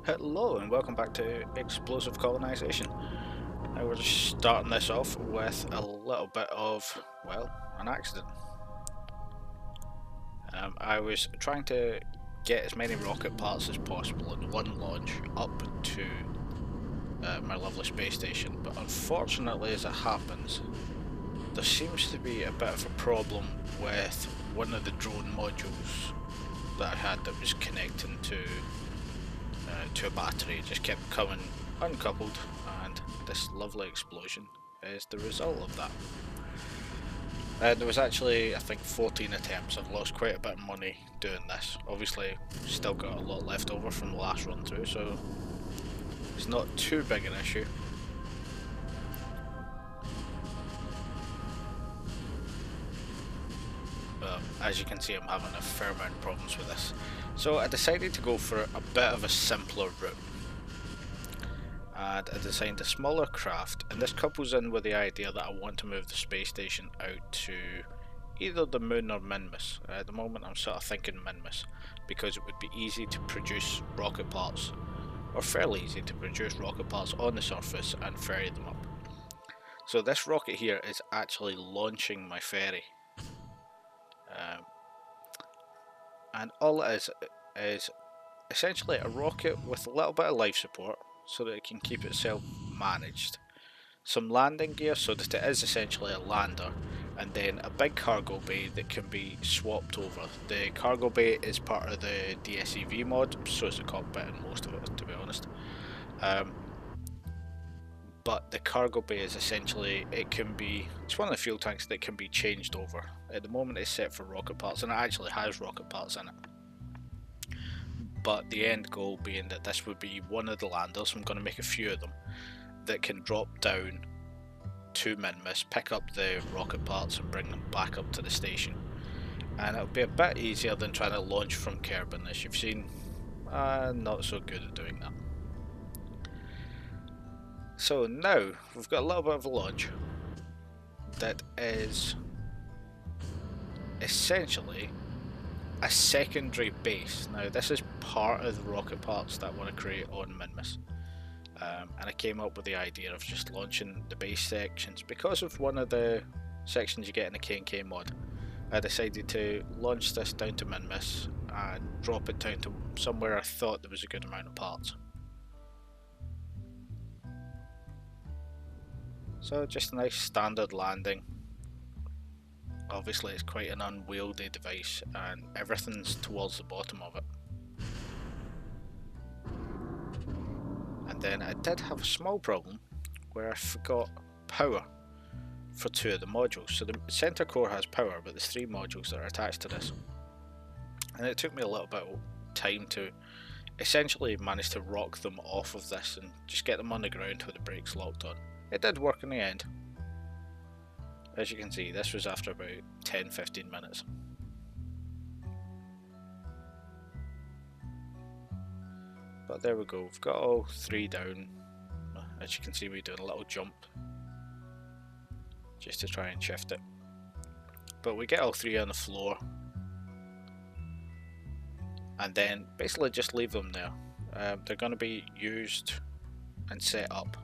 Hello and welcome back to Explosive Kolonisation. Now we're just starting this off with a little bit of, well, an accident. I was trying to get as many rocket parts as possible in one launch up to my lovely space station, but unfortunately as it happens, there seems to be a bit of a problem with one of the drone modules that I had that was connecting to a battery. It just kept coming uncoupled, and this lovely explosion is the result of that. There was actually, I think, 14 attempts. I've lost quite a bit of money doing this. Obviously, still got a lot left over from the last run through, so it's not too big an issue. As you can see, I'm having a fair amount of problems with this. So I decided to go for a bit of a simpler route. And I designed a smaller craft, and this couples in with the idea that I want to move the space station out to either the moon or Minmus. At the moment I'm sort of thinking Minmus, because it would be easy to produce rocket parts, or fairly easy to produce rocket parts on the surface and ferry them up. So this rocket here is actually launching my ferry. And all it is essentially a rocket with a little bit of life support so that it can keep itself managed, some landing gear so that it is essentially a lander, and then a big cargo bay that can be swapped over. The cargo bay is part of the DSEV mod, so it's a cockpit in most of it, to be honest. But the cargo bay is essentially, it's one of the fuel tanks that can be changed over. At the moment it's set for rocket parts, and it actually has rocket parts in it. But the end goal being that this would be one of the landers, I'm going to make a few of them, that can drop down to Minmus, pick up the rocket parts and bring them back up to the station. And it'll be a bit easier than trying to launch from Kerbal, as you've seen. Not so good at doing that. So now we've got a little bit of a launch that is essentially a secondary base. Now this is part of the rocket parts that I want to create on Minmus. And I came up with the idea of just launching the base sections. Because of one of the sections you get in the K&K mod, I decided to launch this down to Minmus and drop it down to somewhere I thought there was a good amount of parts. So just a nice standard landing. Obviously it's quite an unwieldy device and everything's towards the bottom of it. And then I did have a small problem where I forgot power for two of the modules. So the center core has power, but there's three modules that are attached to this. And it took me a little bit of time to essentially manage to rock them off of this and just get them on the ground with the brakes locked on. It did work in the end. As you can see, this was after about 10-15 minutes. But there we go, we've got all three down. As you can see, we're doing a little jump just to try and shift it. But we get all three on the floor and then basically just leave them there. They're going to be used and set up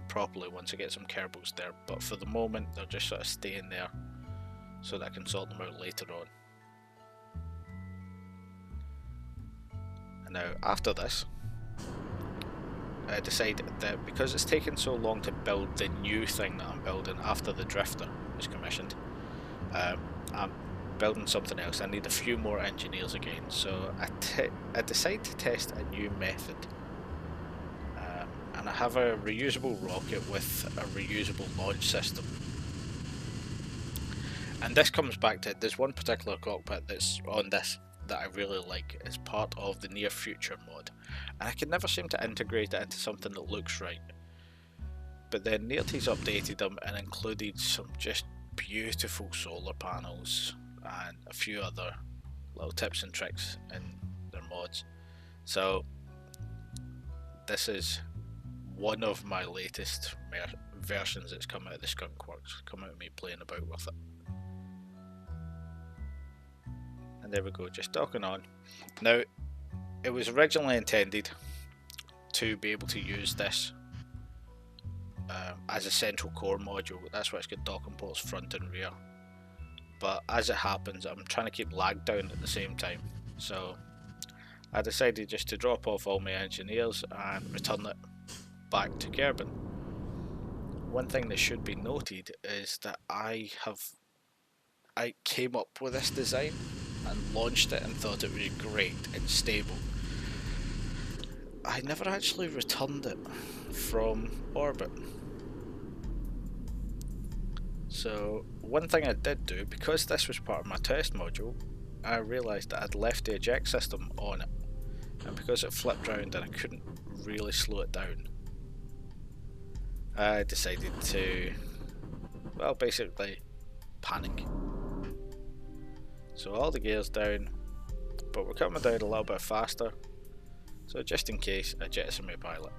properly once I get some Kerbals there, but for the moment they're just sort of staying there so that I can sort them out later on. And now after this, I decided that because it's taken so long to build the new thing that I'm building after the drifter is commissioned, I'm building something else. I need a few more engineers again, so I decided to test a new method. And I have a reusable rocket with a reusable launch system. And this comes back to, there's one particular cockpit that's on this that I really like as part of the near future mod, and I can never seem to integrate it into something that looks right. But then Nearty's updated them and included some just beautiful solar panels and a few other little tips and tricks in their mods. So this is one of my latest versions that's come out of the Skunk Works, come out of me playing about with it. And there we go, just docking on. Now, it was originally intended to be able to use this as a central core module. That's why it's got docking ports front and rear. But as it happens, I'm trying to keep lag down at the same time. So I decided just to drop off all my engineers and return it back to Kerbal. One thing that should be noted is that I came up with this design and launched it and thought it was great and stable. I never actually returned it from orbit. So one thing I did do, because this was part of my test module, I realised that I'd left the eject system on it, and because it flipped round and I couldn't really slow it down, I decided to, well, basically panic. So all the gears down, but we're coming down a little bit faster, so just in case I jettison my pilot,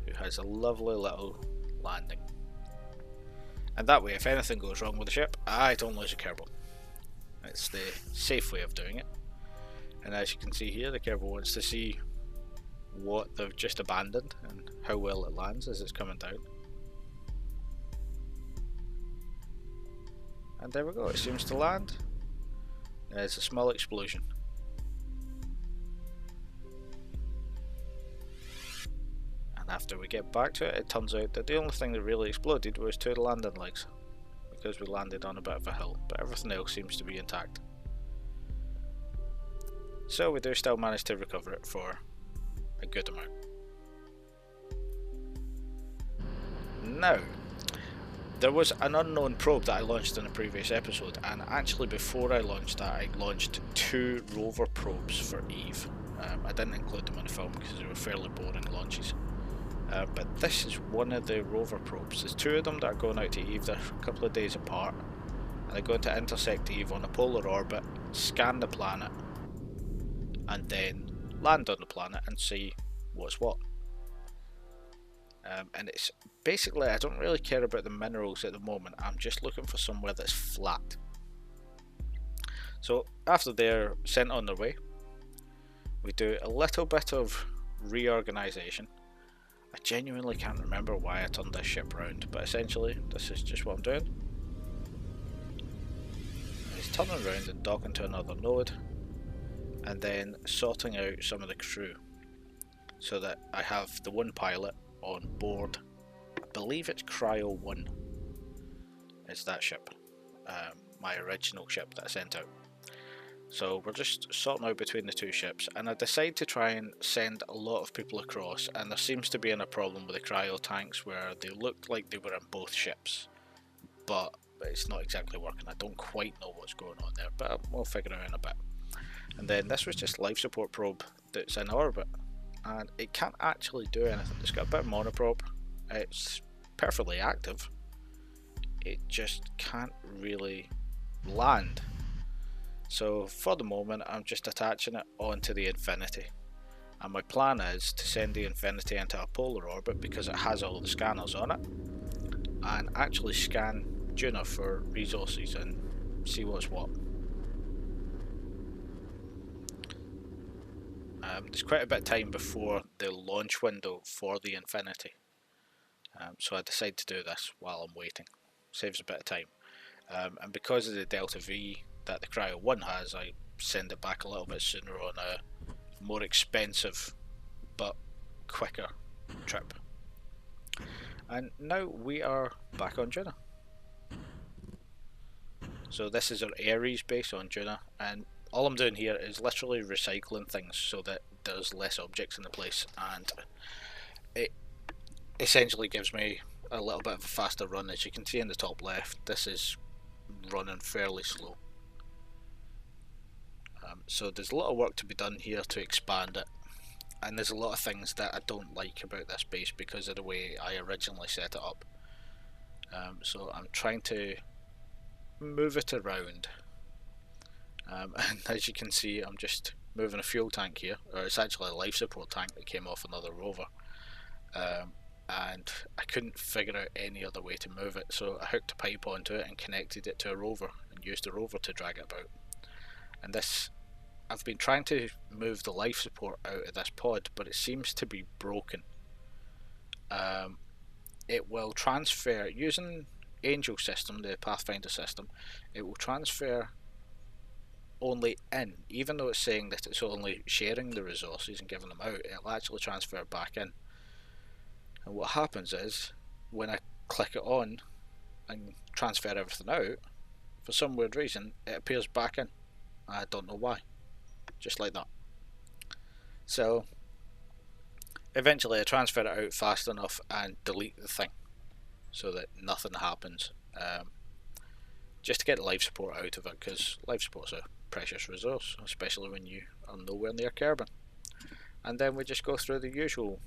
who has a lovely little landing. And that way, if anything goes wrong with the ship, I don't lose a Kerbal. It's the safe way of doing it. And as you can see here, the Kerbal wants to see what they've just abandoned and how well it lands as it's coming down. And there we go, it seems to land. There's a small explosion. And after we get back to it, it turns out that the only thing that really exploded was two of the landing legs, because we landed on a bit of a hill, but everything else seems to be intact. So we do still manage to recover it for a good amount. Now, there was an unknown probe that I launched in a previous episode, and actually before I launched that, I launched 2 rover probes for Eve. I didn't include them in the film because they were fairly boring launches. But this is one of the rover probes. There's 2 of them that are going out to Eve. They're a couple of days apart, and they're going to intersect Eve on a polar orbit, scan the planet, and then land on the planet and see what's what. And it's basically, I don't really care about the minerals at the moment. I'm just looking for somewhere that's flat. So after they're sent on their way, we do a little bit of reorganisation. I genuinely can't remember why I turned this ship around, but essentially this is just what I'm doing. It's turning around and docking to another node, and then sorting out some of the crew so that I have the one pilot on board. I believe it's Cryo 1 is that ship, my original ship that I sent out. So we're just sorting out between the 2 ships, and I decide to try and send a lot of people across, and there seems to be a problem with the cryo tanks where they looked like they were in both ships, but it's not exactly working. I don't quite know what's going on there, but we'll figure it out in a bit. And then this was just life support probe that's in orbit, and it can't actually do anything. It's got a bit of monoprobe, it's perfectly active, it just can't really land. So for the moment I'm just attaching it onto the Infinity, and my plan is to send the Infinity into a polar orbit because it has all the scanners on it, and actually scan Juna for resources and see what's what. There's quite a bit of time before the launch window for the Infinity, so I decide to do this while I'm waiting. Saves a bit of time, and because of the Delta V that the Cryo 1 has, I send it back a little bit sooner on a more expensive but quicker trip. And now we are back on Juna. So this is our Ares base on Juna, and all I'm doing here is literally recycling things so that there's less objects in the place, and it essentially gives me a little bit of a faster run. As you can see in the top left, this is running fairly slow. So there's a lot of work to be done here to expand it, and there's a lot of things that I don't like about this base because of the way I originally set it up. So I'm trying to move it around, and as you can see I'm just moving a fuel tank here, or it's actually a life support tank that came off another rover, and I couldn't figure out any other way to move it, so I hooked a pipe onto it and connected it to a rover and used the rover to drag it about. And this I've been trying to move the life support out of this pod, but it seems to be broken. It will transfer using Angel system, the Pathfinder system. It will transfer only in, even though it's saying that it's only sharing the resources and giving them out. It'll actually transfer back in. And what happens is, when I click it on and transfer everything out, for some weird reason, it appears back in. I don't know why. Just like that. So eventually I transfer it out fast enough and delete the thing so that nothing happens, just to get life support out of it, because life support's a precious resource, especially when you are nowhere near Kerbal. And then we just go through the usual,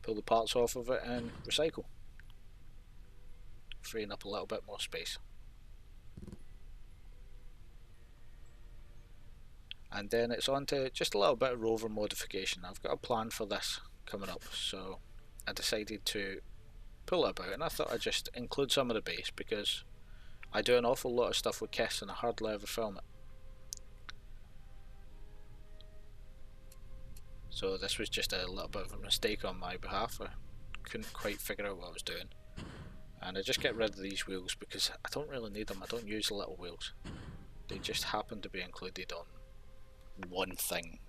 pull the parts off of it and recycle, freeing up a little bit more space. And then it's on to just a little bit of rover modification. I've got a plan for this coming up, so I decided to pull it about, and I thought I'd just include some of the base because I do an awful lot of stuff with Kiss and I hardly ever film it. So this was just a little bit of a mistake on my behalf. I couldn't quite figure out what I was doing, and I just get rid of these wheels because I don't really need them. I don't use the little wheels. They just happen to be included on one thing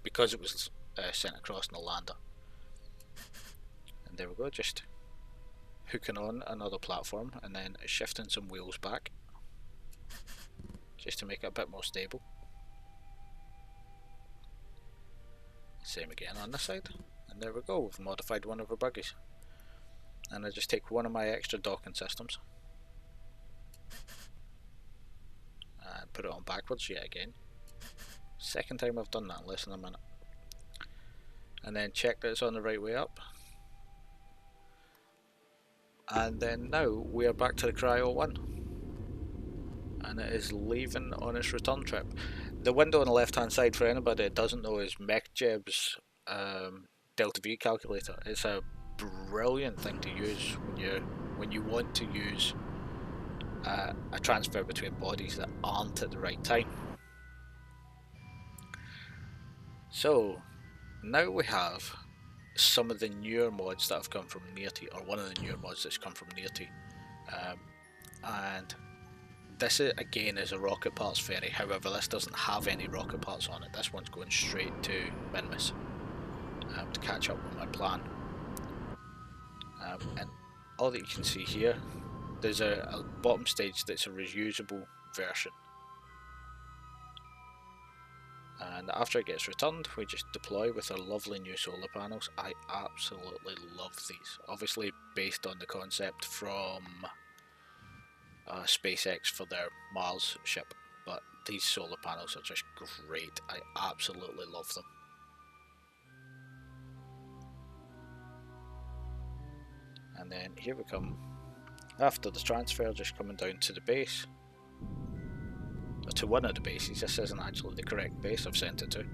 because it was sent across in the lander. And there we go, just hooking on another platform and then shifting some wheels back just to make it a bit more stable. Same again on this side, and there we go, we've modified one of our buggies. And I just take one of my extra docking systems and put it on backwards yet again. Second time I've done that in less than a minute. And then check that it's on the right way up. And then now we are back to the Cryo 1. And it is leaving on its return trip. The window on the left hand side, for anybody that doesn't know, is MechJeb's Delta V calculator. It's a brilliant thing to use when you want to use a transfer between bodies that aren't at the right time. So now we have some of the newer mods that have come from Nearty, or one of the newer mods that's come from Nearty, and this is, again, is a rocket parts ferry. However, this doesn't have any rocket parts on it. This one's going straight to Minmus to catch up with my plan. And all that you can see here, there's a bottom stage that's a reusable version. And after it gets returned, we just deploy with our lovely new solar panels. I absolutely love these. Obviously based on the concept from SpaceX for their Mars ship, but these solar panels are just great. I absolutely love them. And then here we come after the transfer, just coming down to the base, to one of the bases. This isn't actually the correct base I've sent it to,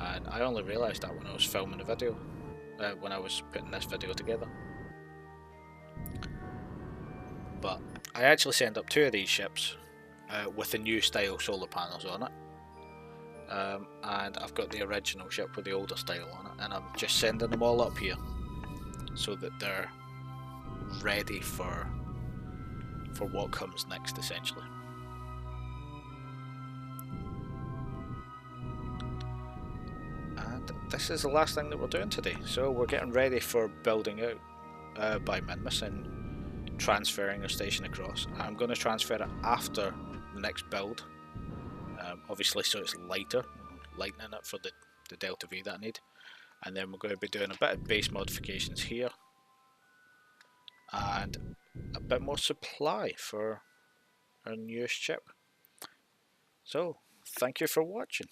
and I only realised that when I was filming the video, when I was putting this video together. But I actually sent up two of these ships with the new style solar panels on it, and I've got the original ship with the older style on it, and I'm just sending them all up here so that they're ready for what comes next, essentially. And this is the last thing that we're doing today, so we're getting ready for building out by Minmus and transferring our station across. I'm going to transfer it after the next build, obviously, so it's lighter, lightening it for the Delta V that I need. And then we're going to be doing a bit of base modifications here and a bit more supply for our newest ship. So thank you for watching.